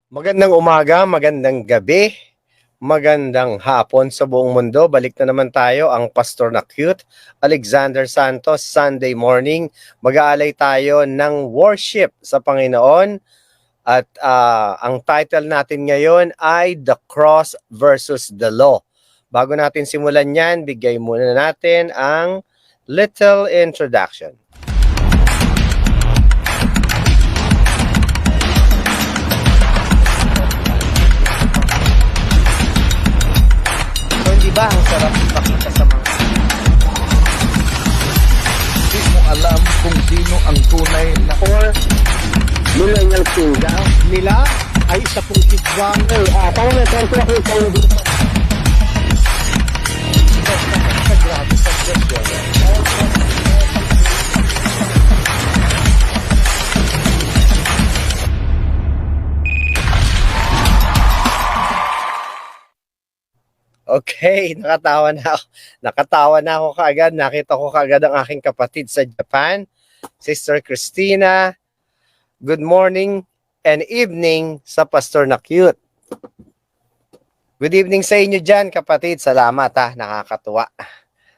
Magandang umaga, magandang gabi, magandang hapon sa buong mundo. Balik na naman tayo, ang Pastor na Cute, Alexander Santos, Sunday morning. Mag-aalay tayo ng worship sa Panginoon. At ang title natin ngayon ay The Cross versus the Law. Bago natin simulan yan, bigay muna natin ang little introduction. Di ba ang sarap ipakita sa mga Hindi mo alam kung sino ang tunay na millennial kingdom. nila ay isa pong kidwang Parang may konti ako kayo dito. grabe sa Diyos. Okay, nakatawa na ako kaagad. Nakita ko kaagad ang aking kapatid sa Japan, Sister Christina. Good morning and evening sa Pastor na Cute. Good evening sa inyo dyan, kapatid. Salamat ha, nakakatuwa.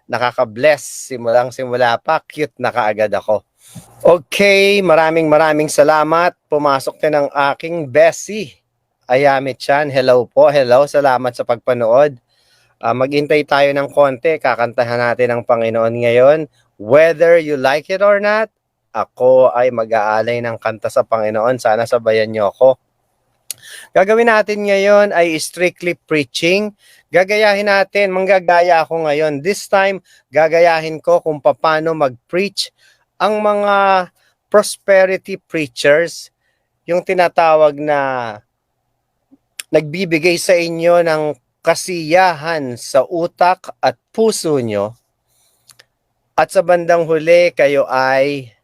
Nakaka-bless. Simulang-simula pa, cute na kaagad ako. Okay, maraming salamat. Pumasok din ang aking Bessie. Ayami-chan, hello po. Hello, salamat sa pagpanood. Maghintay tayo ng konti, kakantahan natin ang Panginoon ngayon. Whether you like it or not, ako ay mag-aalay ng kanta sa Panginoon. Sana sabayan niyo ako. Gagawin natin ngayon ay strictly preaching. Gagayahin natin, manggagaya ako ngayon. This time, gagayahin ko kung paano mag-preach ang mga prosperity preachers, yung tinatawag na nagbibigay sa inyo ng kasiyahan sa utak at puso nyo, at sa bandang huli kayo ay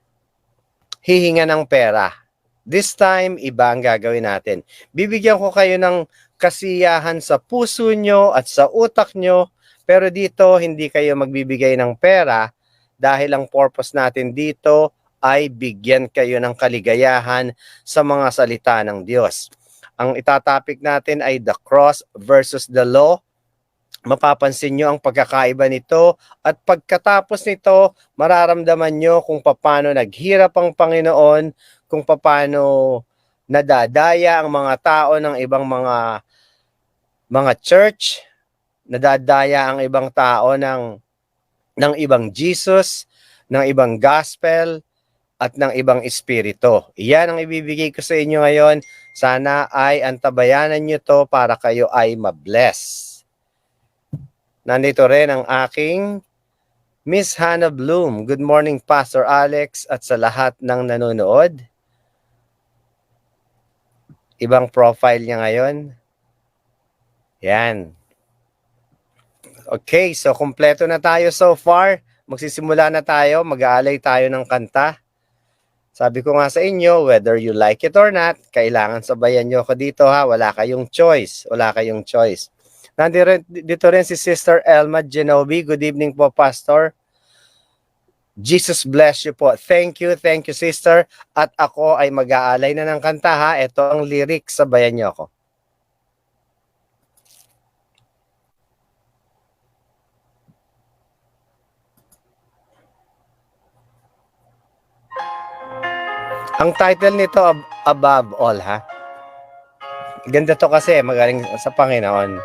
hihinga ng pera. This time, iba ang gagawin natin. Bibigyan ko kayo ng kasiyahan sa puso nyo at sa utak nyo, pero dito hindi kayo magbibigay ng pera dahil ang purpose natin dito ay bigyan kayo ng kaligayahan sa mga salita ng Diyos. Ang itatopic natin ay the cross versus the law. Mapapansin nyo ang pagkakaiba nito, at pagkatapos nito, mararamdaman nyo kung paano naghirap ang Panginoon, kung paano nadadaya ang mga tao ng ibang mga church, nadadaya ang ibang tao ng ibang Jesus, ng ibang gospel, at ng ibang espiritu. Iyan ang ibibigay ko sa inyo ngayon. Sana ay antabayanan nyo to para kayo ay mabless. Nandito rin ang aking Miss Hannah Bloom. Good morning, Pastor Alex, at sa lahat ng nanonood. Ibang profile niya ngayon. Yan. Okay, so kompleto na tayo so far. Magsisimula na tayo, mag-aalay tayo ng kanta. Sabi ko nga sa inyo, whether you like it or not, kailangan sabayan nyo ako dito ha. Wala kayong choice. Wala kayong choice. Dito rin si Sister Elma Genovi. Good evening po, Pastor. Jesus bless you po. Thank you, Sister. At ako ay mag-aalay na ng kanta ha. Ito ang lyrics, sabayan nyo ako. Ang title nito, Above All, ha? Ganda to kasi, magaling sa Panginoon.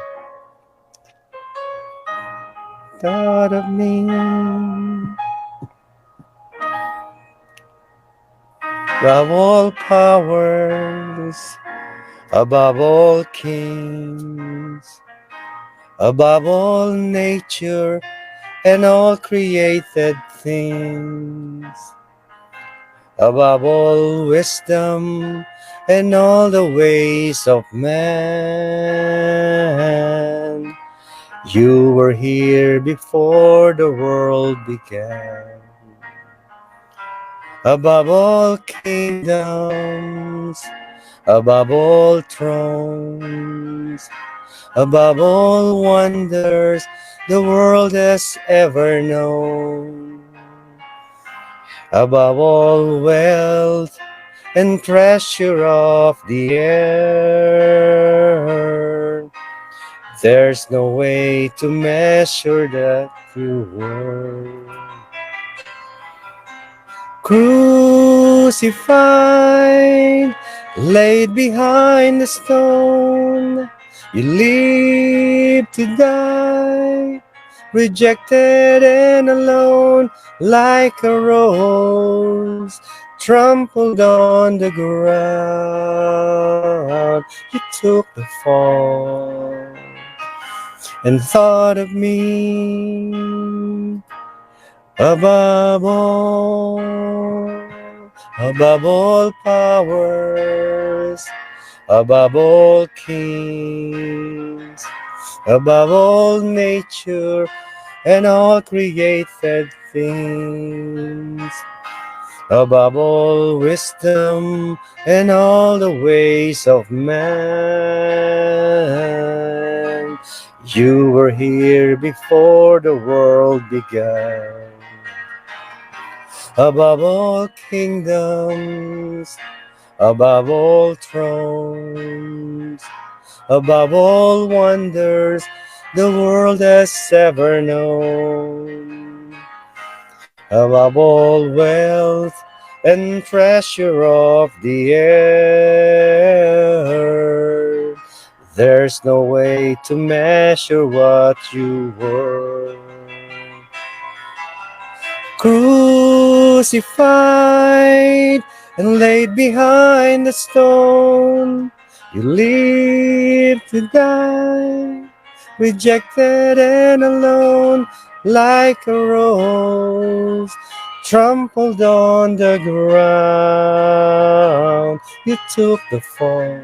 Thought of me, above all powers, above all kings, above all nature and all created things, above all wisdom and all the ways of man. You were here before the world began. Above all kingdoms, above all thrones, above all wonders the world has ever known. Above all wealth and treasure of the There's no way to measure that you were. Crucified, laid behind the stone, you lived to die, rejected and alone, like a rose, trampled on the ground. You took the fall and thought of me above all powers, above all kings, above all nature and all created things, above all wisdom and all the ways of man. You were here before the world began. Above all kingdoms, above all thrones, above all wonders the world has ever known, above all wealth and treasure of the earth, there's no way to measure what you were. Crucified and laid behind the stone, you lived to die, rejected and alone, like a rose, trampled on the ground. You took the fall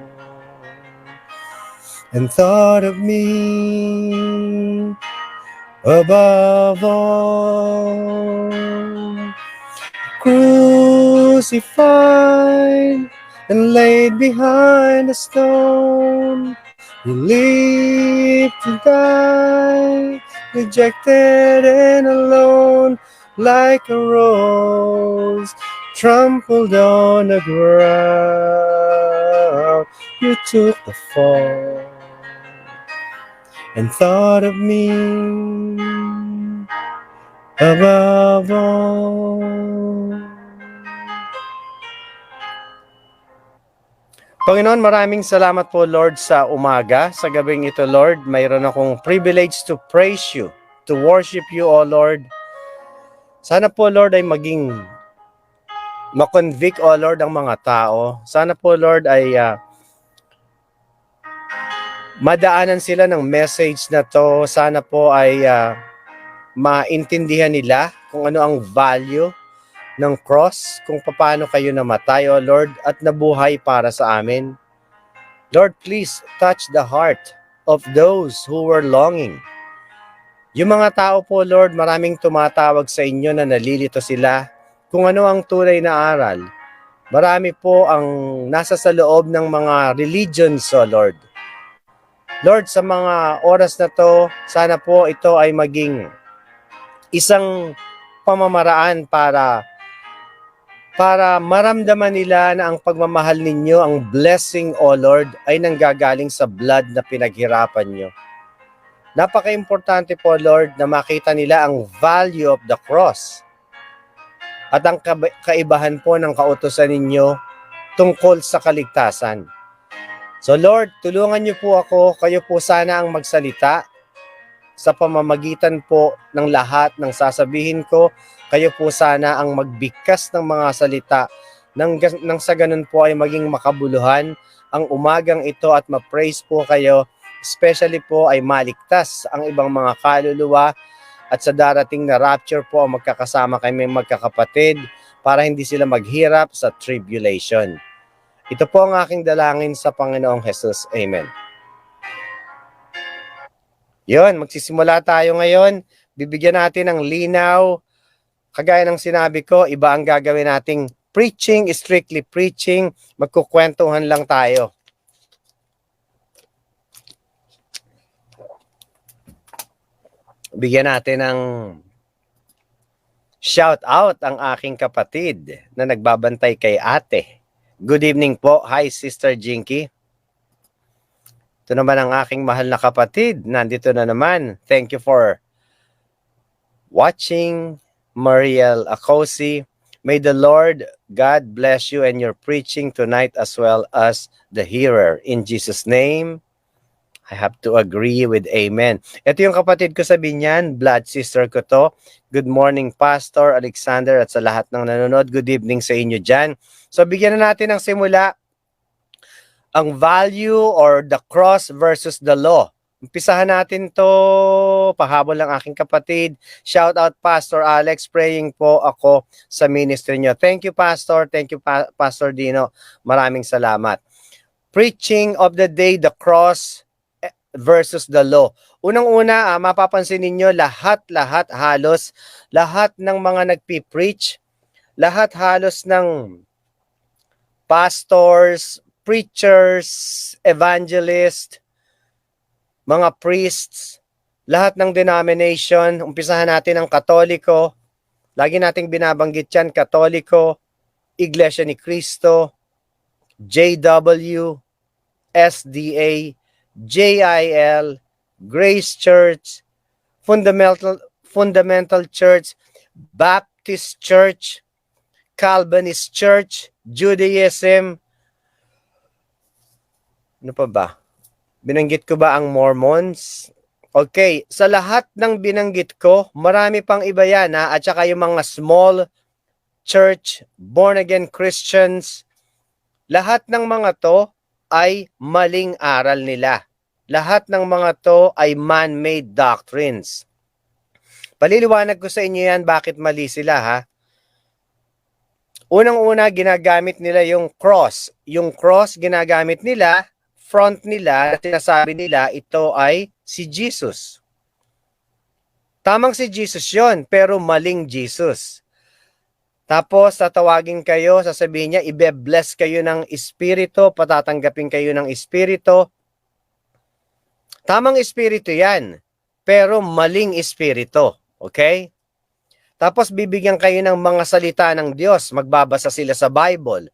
and thought of me above all. Crucified and laid behind a stone, you lived to die, rejected and alone, like a rose, trampled on the ground. You took the fall and thought of me above all. Panginoon, maraming salamat po, Lord, sa umaga. Sa gabing ito, Lord, mayroon akong privilege to praise you, to worship you, O Lord. Sana po, Lord, ay maging makonvict, O Lord, ang mga tao. Sana po, Lord, ay madaanan sila ng message na to. Sana po ay maintindihan nila kung ano ang value ng cross, kung paano kayo namatay, O Lord, at nabuhay para sa amin. Lord, please touch the heart of those who were longing. Yung mga tao po, Lord, maraming tumatawag sa inyo na nalilito sila kung ano ang tunay na aral. Marami po ang nasa sa loob ng mga religions, O Lord. Lord, sa mga oras na to, sana po ito ay maging isang pamamaraan para maramdaman nila na ang pagmamahal ninyo, ang blessing, O Lord, ay nanggagaling sa blood na pinaghirapan nyo. Napaka-importante po, Lord, na makita nila ang value of the cross at ang kaibahan po ng kautusan ninyo tungkol sa kaligtasan. So Lord, tulungan niyo po ako, kayo po sana ang magsalita sa pamamagitan po ng lahat ng sasabihin ko. Kayo po sana ang magbigkas ng mga salita nang sa ganun po ay maging makabuluhan ang umagang ito at ma-praise po kayo. Especially po ay maligtas ang ibang mga kaluluwa at sa darating na rapture po magkakasama kami magkakapatid para hindi sila maghirap sa tribulation. Ito po ang aking dalangin sa Panginoong Jesus. Amen. Yun, magsisimula tayo ngayon. Bibigyan natin ng linaw. Kagaya ng sinabi ko, iba ang gagawin nating preaching, strictly preaching. Magkukwentuhan lang tayo. Bigyan natin ng shout out ang aking kapatid na nagbabantay kay ate. Good evening po. Hi, Sister Jinky. Ito naman ang aking mahal na kapatid. Nandito na naman. Thank you for watching, Mariel Acosi. May the Lord God bless you and your preaching tonight as well as the hearer. In Jesus' name, I have to agree with amen. Ito yung kapatid ko sa Binyan, blood sister ko to. Good morning, Pastor Alexander, at sa lahat ng nanonood. Good evening sa inyo dyan. So bigyan na natin ng simula ang value or the cross versus the law. Umpisahan natin to, pahabol ng aking kapatid. Shout out Pastor Alex, praying po ako sa ministry nyo. Thank you Pastor, thank you Pastor Dino. Maraming salamat. Preaching of the day, the cross versus the law. Unang-una, mapapansin ninyo lahat ng mga nagpi-preach, lahat halos ng pastors, preachers, evangelists, mga priests, lahat ng denomination, umpisahan natin ang Katoliko, lagi nating binabanggit yan, Katoliko, Iglesia ni Cristo, JW, SDA, JIL, Grace Church, Fundamental Church, Baptist Church, Calvinist Church, Judaism, ano pa ba? Binanggit ko ba ang Mormons? Okay, sa lahat ng binanggit ko, marami pang iba yan at saka yung mga small church, born-again Christians, lahat ng mga to ay maling aral nila. Lahat ng mga to ay man-made doctrines. Paliliwanag ko sa inyo yan bakit mali sila ha. Unang-una, ginagamit nila yung cross. Yung cross, ginagamit nila, front nila, sinasabi nila, ito ay si Jesus. Tamang si Jesus yon, pero maling Jesus. Tapos, tatawagin kayo, sasabihin niya, ibe-bless kayo ng Espiritu, patatanggapin kayo ng Espiritu. Tamang Espiritu yan, pero maling Espiritu. Okay? Tapos, bibigyan kayo ng mga salita ng Diyos. Magbabasa sila sa Bible.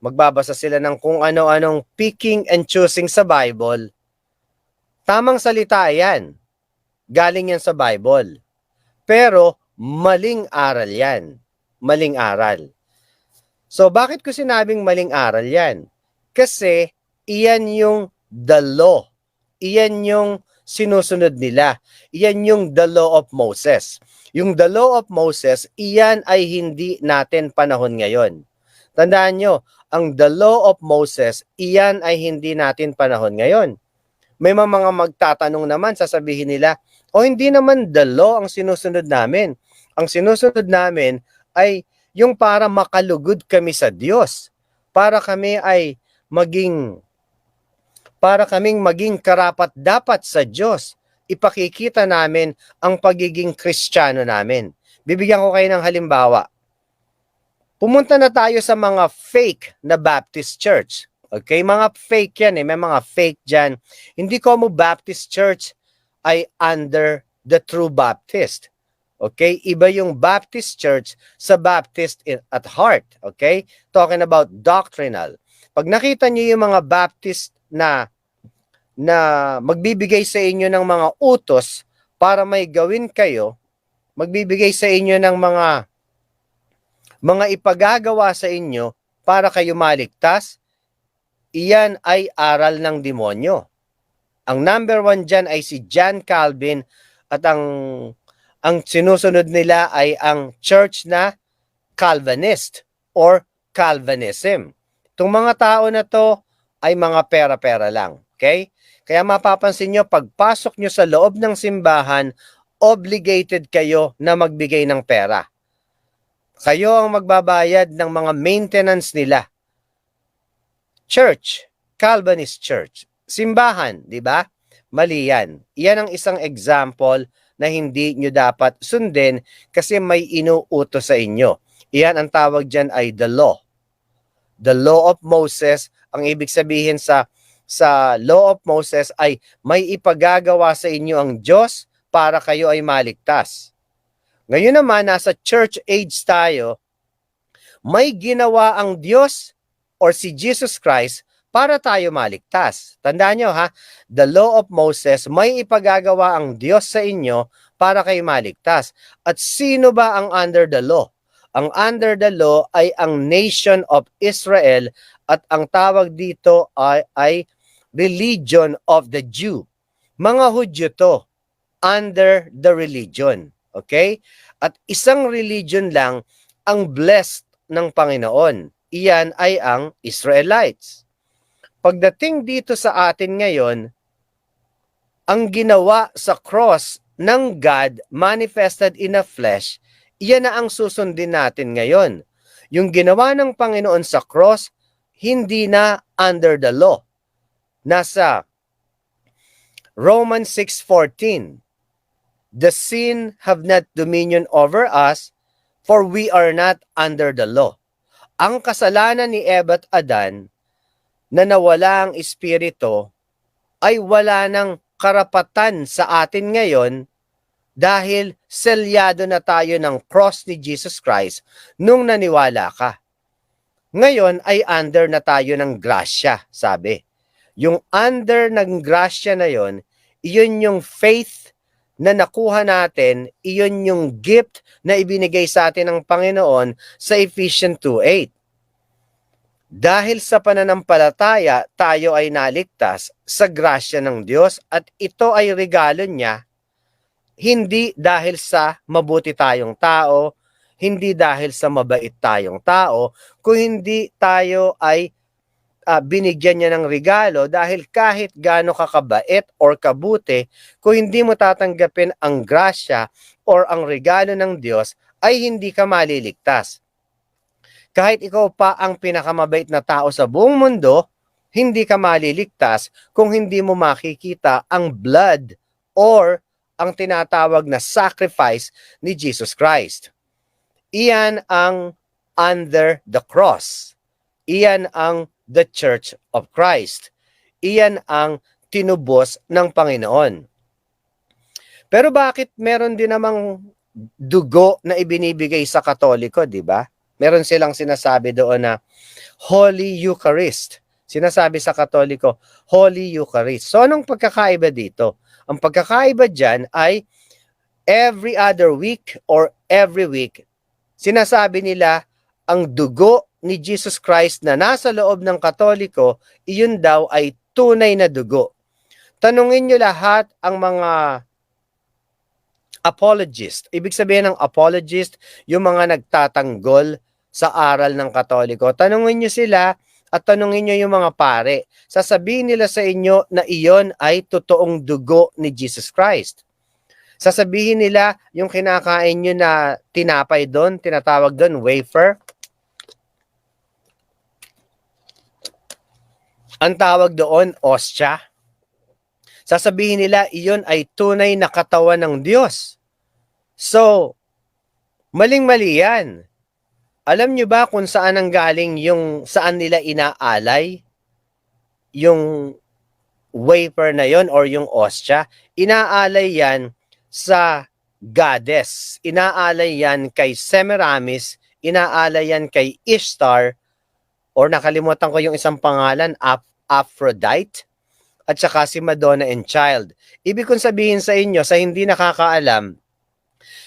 Magbabasa sila ng kung ano-anong picking and choosing sa Bible. Tamang salita yan. Galing yan sa Bible. Pero, maling aral yan. Maling aral. So, bakit ko sinabing maling aral yan? Kasi, iyan yung the law. Iyan yung sinusunod nila. Iyan yung the law of Moses. Yung the law of Moses, iyan ay hindi natin panahon ngayon. Tandaan nyo, ang the law of Moses, iyan ay hindi natin panahon ngayon. May mga magtatanong naman, sasabihin nila, o hindi naman the law ang sinusunod namin. Ang sinusunod namin ay yung para makalugod kami sa Diyos. Para kaming maging karapat-dapat sa Diyos. Ipakikita namin ang pagiging Kristiyano namin. Bibigyan ko kayo ng halimbawa. Pumunta na tayo sa mga fake na Baptist Church. Okay, mga fake yan may mga fake dyan. Hindi ko mo Baptist Church ay under the true Baptist. Okay, iba yung Baptist Church sa Baptist at heart. Okay, talking about doctrinal. Pag nakita niyo yung mga Baptist na magbibigay sa inyo ng mga utos para may gawin kayo, magbibigay sa inyo ng mga ipagagawa sa inyo para kayo maligtas, iyan ay aral ng demonyo. Ang number one dyan ay si John Calvin at ang sinusunod nila ay ang church na Calvinist or Calvinism. Itong mga tao na to ay mga pera-pera lang. Okay? Kaya mapapansin nyo, pagpasok nyo sa loob ng simbahan, obligated kayo na magbigay ng pera. Kayo ang magbabayad ng mga maintenance nila. Church, Calvinist Church, simbahan, di ba? Mali yan. Iyan ang isang example na hindi nyo dapat sundin kasi may inuutos sa inyo. Iyan ang tawag dyan ay the law. The law of Moses, ang ibig sabihin sa law of Moses ay may ipagagawa sa inyo ang Diyos para kayo ay maligtas. Ngayon naman, nasa church age tayo, may ginawa ang Diyos or si Jesus Christ para tayo maligtas. Tandaan nyo ha, the law of Moses, may ipagagawa ang Diyos sa inyo para kayo maligtas. At sino ba ang under the law? Ang under the law ay ang nation of Israel at ang tawag dito ay religion of the Jew. Mga Hudyo to, under the religion. Okay? At isang religion lang ang blessed ng Panginoon. Iyan ay ang Israelites. Pagdating dito sa atin ngayon, ang ginawa sa cross ng God manifested in a flesh, iyan na ang susundin natin ngayon. Yung ginawa ng Panginoon sa cross, hindi na under the law. Nasa Romans 6:14, the sin have not dominion over us, for we are not under the law. Ang kasalanan ni Eva at Adan na nawala ang espiritu ay wala ng karapatan sa atin ngayon dahil selyado na tayo ng cross ni Jesus Christ nung naniwala ka. Ngayon ay under na tayo ng grasya, sabi. Yung under ng grasya na yon, iyon yung faith na nakuha natin, iyon yung gift na ibinigay sa atin ng Panginoon sa Ephesians 2:8. Dahil sa pananampalataya, tayo ay naligtas sa grasya ng Diyos at ito ay regalo niya, hindi dahil sa mabuti tayong tao, hindi dahil sa mabait tayong tao, kung hindi tayo ay binigyan niya ng regalo dahil kahit gaano kakabait or kabuti, kung hindi mo tatanggapin ang grasya or ang regalo ng Diyos, ay hindi ka maliligtas. Kahit ikaw pa ang pinakamabait na tao sa buong mundo, hindi ka maliligtas kung hindi mo makikita ang blood or ang tinatawag na sacrifice ni Jesus Christ. Iyan ang under the cross. Iyan ang the Church of Christ. Iyan ang tinubos ng Panginoon. Pero bakit meron din namang dugo na ibinibigay sa Katoliko, di ba? Meron silang sinasabi doon na Holy Eucharist. Sinasabi sa Katoliko, Holy Eucharist. So anong pagkakaiba dito? Ang pagkakaiba dyan ay every other week or every week, sinasabi nila ang dugo ni Jesus Christ na nasa loob ng Katoliko, iyon daw ay tunay na dugo. Tanungin nyo lahat ang mga apologist. Ibig sabihin ng apologist, yung mga nagtatanggol sa aral ng Katoliko. Tanungin nyo sila at tanungin nyo yung mga pare. Sasabihin nila sa inyo na iyon ay totoong dugo ni Jesus Christ. Sasabihin nila yung kinakain nyo na tinapay doon, tinatawag doon, wafer. Ang tawag doon, ostya. Sasabihin nila, iyon ay tunay na katawan ng Diyos. So, maling-mali yan. Alam nyo ba kung saan ang galing yung saan nila inaalay? Yung wafer na yon or yung ostya? Inaalay yan sa goddess. Inaalay yan kay Semiramis. Inaalay yan kay Ishtar. Or nakalimutan ko yung isang pangalan, Aphrodite, at saka si Madonna and Child. Ibig kong sabihin sa inyo, sa hindi nakakaalam,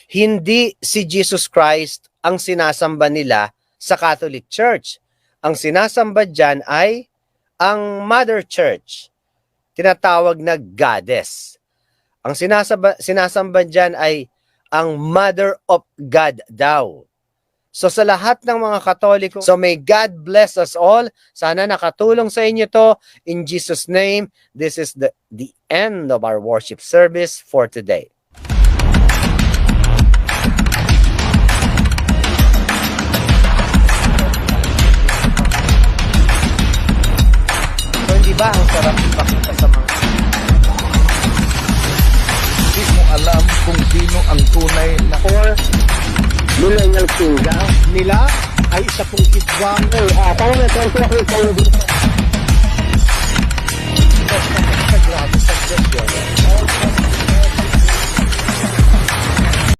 hindi si Jesus Christ ang sinasamba nila sa Catholic Church. Ang sinasamba dyan ay ang Mother Church, tinatawag na goddess. Ang sinasamba dyan ay ang Mother of God daw. So sa lahat ng mga Katoliko, so may God bless us all. Sana nakatulong sa inyo to. In Jesus' name, this is the end of our worship service for today. So hindi ba ang sarap ipakita sa mga... Di mo alam kung sino ang tunay na Or millennial kingdom. Nila ay isa pong kidwang Parang may kwento ako yung Grabe sa Diyos yun.